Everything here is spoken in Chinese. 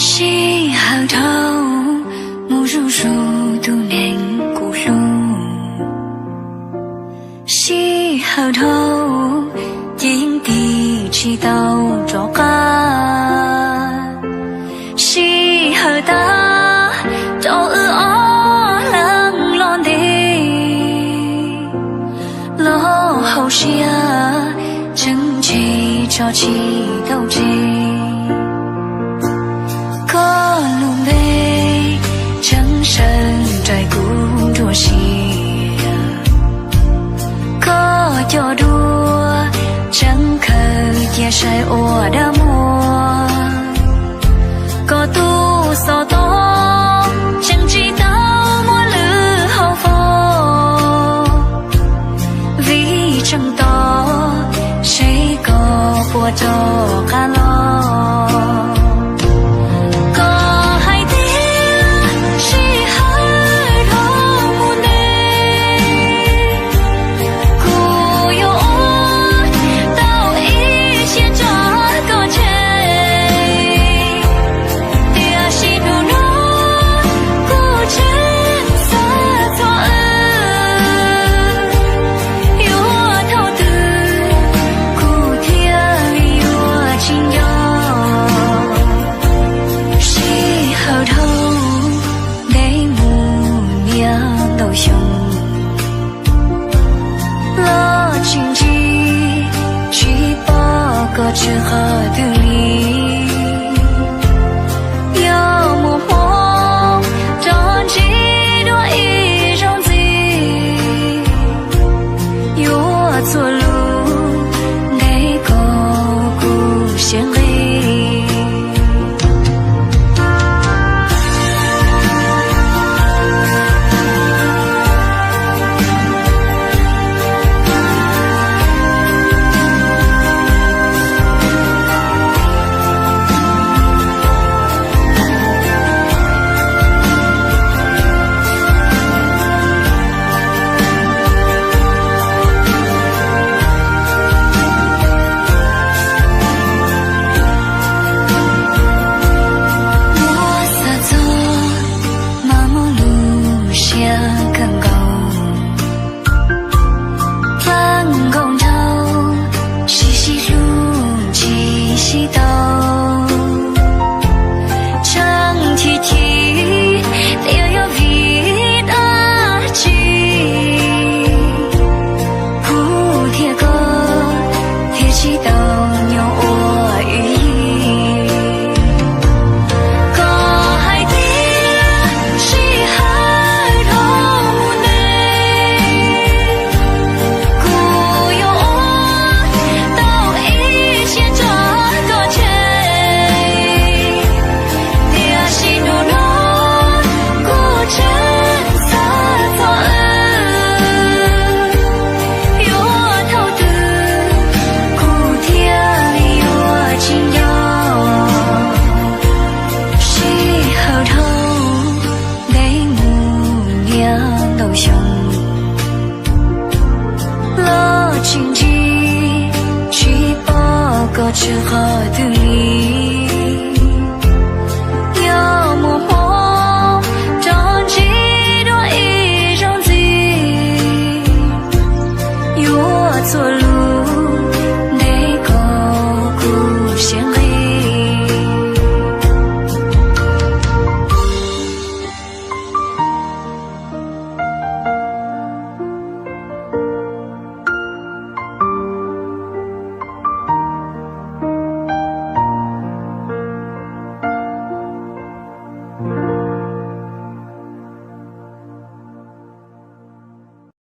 西河头，木如树都能古树。西河头，因地起到着干。西河大，都哦冷冷的，落后下，正气朝气都气。在古着西，可叫多真可也是我的梦，可都所多真知道我路后风，为争夺谁个不着干了。之河的里，有木梦，长几多一种子，有错路，那个故乡里。情急去报告之后的你。